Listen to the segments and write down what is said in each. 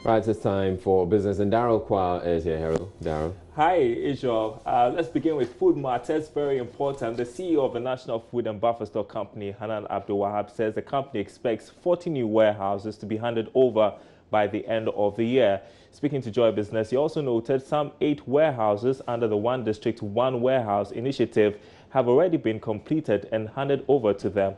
Right, it's time for business, and Daryl Kwa is here. Hello, Daryl. Hi, Israel. Let's begin with food matters. Very important. The CEO of the National Food and Buffer Stock Company, Hanan Abdul Wahab, says the company expects 40 new warehouses to be handed over by the end of the year. Speaking to Joy Business, he also noted some 8 warehouses under the One District, One Warehouse initiative have already been completed and handed over to them.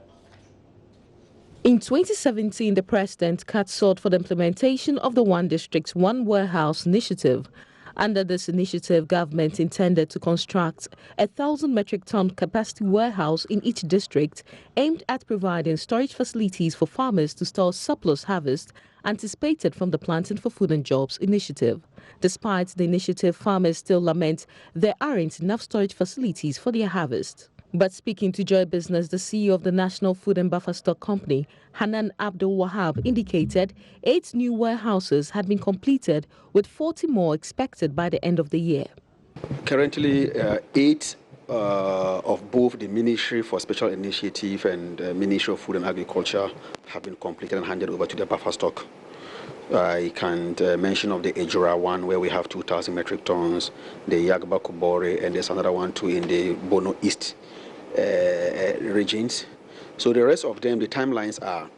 In 2017, the president sought for the implementation of the One District, One Warehouse initiative. Under this initiative, government intended to construct a 1,000 metric ton capacity warehouse in each district aimed at providing storage facilities for farmers to store surplus harvest anticipated from the Planting for Food and Jobs initiative. Despite the initiative, farmers still lament there aren't enough storage facilities for their harvest. But speaking to Joy Business, the CEO of the National Food and Buffer Stock Company, Hanan Abdul Wahab, indicated 8 new warehouses had been completed, with 40 more expected by the end of the year. Currently, 8 of both the Ministry for Special Initiative and Ministry of Food and Agriculture have been completed and handed over to the buffer stock. I can mention of the Ejura one, where we have 2,000 metric tons, the Yagba Kubore, and there's another one too in the Bono East regions. So the rest of them, the timelines are,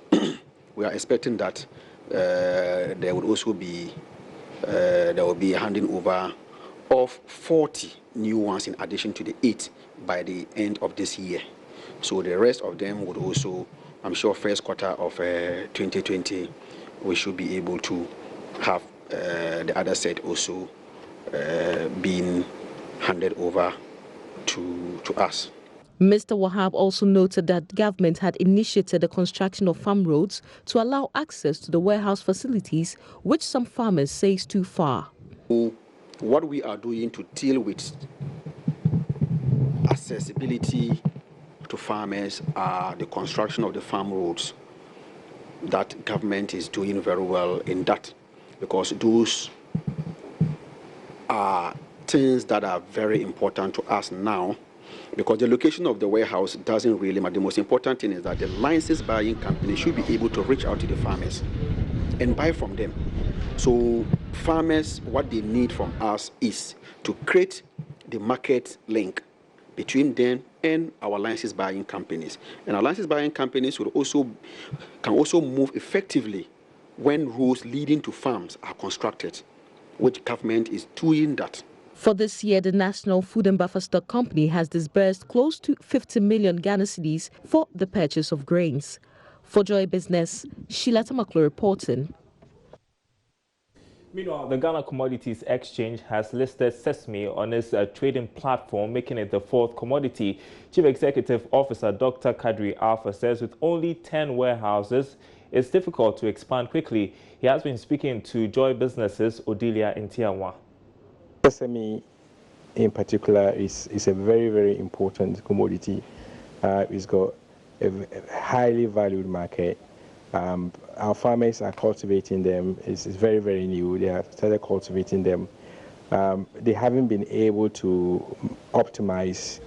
we are expecting that there would also be, there will be a handing over of 40 new ones in addition to the 8 by the end of this year. So the rest of them would also, I'm sure, first quarter of 2020, we should be able to have the other set also being handed over to us. Mr. Wahab also noted that government had initiated the construction of farm roads to allow access to the warehouse facilities, which some farmers say is too far. What we are doing to deal with accessibility to farmers are the construction of the farm roads. That government is doing very well in that, because those are things that are very important to us now, because the location of the warehouse doesn't really matter. The most important thing is that the license buying company should be able to reach out to the farmers and buy from them. So farmers, what they need from us is to create the market link between them and our license buying companies. And our license buying companies can also move effectively when roads leading to farms are constructed, which government is doing that. For this year, the National Food and Buffer Stock Company has disbursed close to 50 million Ghana cedis for the purchase of grains. For Joy Business, Sheila Tamaklo reporting. Meanwhile, the Ghana Commodities Exchange has listed sesame on its trading platform, making it the 4th commodity. Chief Executive Officer Dr. Kadri Alpha says with only 10 warehouses, it's difficult to expand quickly. He has been speaking to Joy Business's Odilia Ntianwa. Sesame in particular is a very, very important commodity. It's got a highly valued market. Our farmers are cultivating them. It's very, very new. They have started cultivating them. They haven't been able to optimize,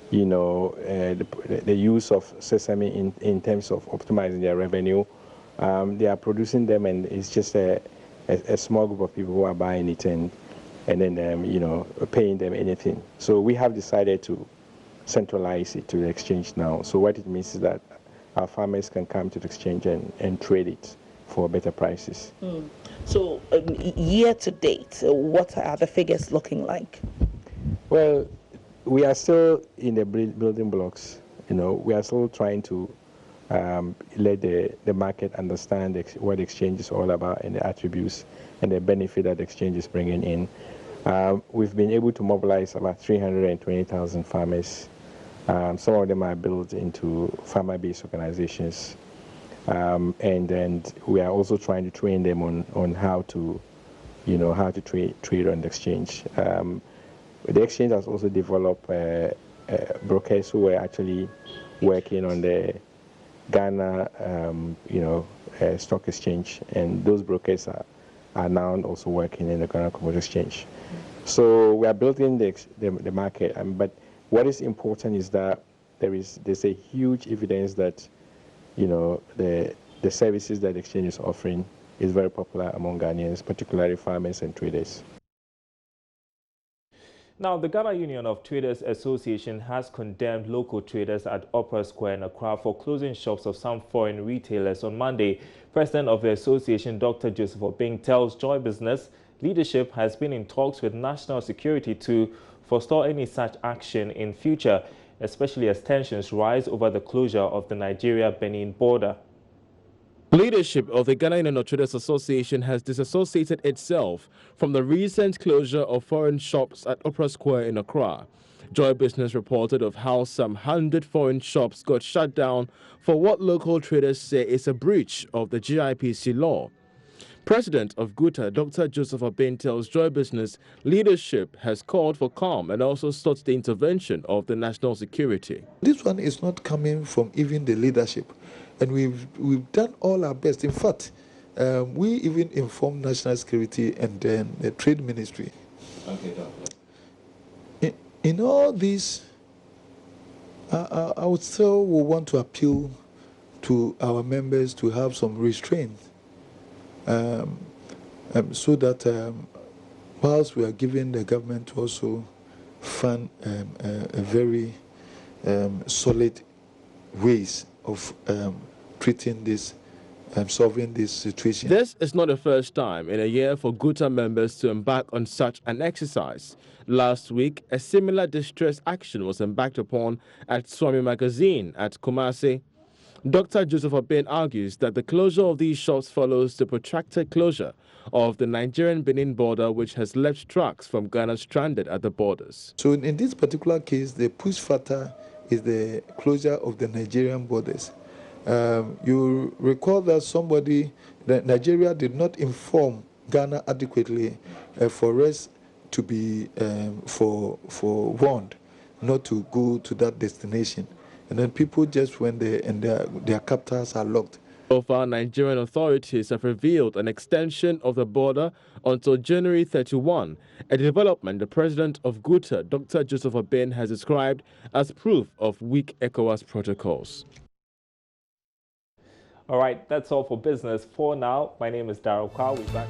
the use of sesame in terms of optimizing their revenue. They are producing them, and it's just a small group of people who are buying it and then paying them anything. So we have decided to centralize it to the exchange now. So what it means is that our farmers can come to the exchange and trade it for better prices. So year to date, what are the figures looking like? Well, we are still in the building blocks. We are still trying to let the market understand what the exchange is all about and the attributes and the benefit that the exchange is bringing in. We've been able to mobilize about 320,000 farmers. Some of them are built into farmer-based organizations. And then we are also trying to train them on how to, trade on the exchange. The exchange has also developed brokers who are actually working on the Ghana, stock exchange, and those brokers are now also working in the Ghana Commodity Exchange. So we are building the market, but what is important is that there's a huge evidence that the services that the exchange is offering is very popular among Ghanaians, particularly farmers and traders. Now, the Ghana Union of Traders Association has condemned local traders at Opera Square in Accra for closing shops of some foreign retailers on Monday. President of the association, Dr. Joseph Obeng, tells Joy Business leadership has been in talks with national security to forestall any such action in future, especially as tensions rise over the closure of the Nigeria-Benin border. Leadership of the Ghana Union of Traders Association has disassociated itself from the recent closure of foreign shops at Opera Square in Accra. Joy Business reported of how some 100 foreign shops got shut down for what local traders say is a breach of the GIPC law. President of GUTA, Dr. Joseph Obeng, tells Joy Business leadership has called for calm and also sought the intervention of the national security. This one is not coming from even the leadership, and we've done all our best. In fact, we even informed national security and then the trade ministry. In all this, I would still want to appeal to our members to have some restraint. So that whilst we are giving the government to also fund a very solid ways of treating this, solving this situation. This is not the first time in a year for GUTA members to embark on such an exercise. Last week, a similar distress action was embarked upon at Swami Magazine at Kumasi. Dr. Joseph Obeng argues that the closure of these shops follows the protracted closure of the Nigerian-Benin border, which has left trucks from Ghana stranded at the borders. So in this particular case, the push factor is the closure of the Nigerian borders. You recall that Nigeria did not inform Ghana adequately for us to be warned not to go to that destination. And then people just when their captors are locked. So far, Nigerian authorities have revealed an extension of the border until January 31, a development the president of GUTA, Dr. Joseph Obeng, has described as proof of weak ECOWAS protocols. All right, that's all for business for now. My name is Darryl Kwao. We'll be back.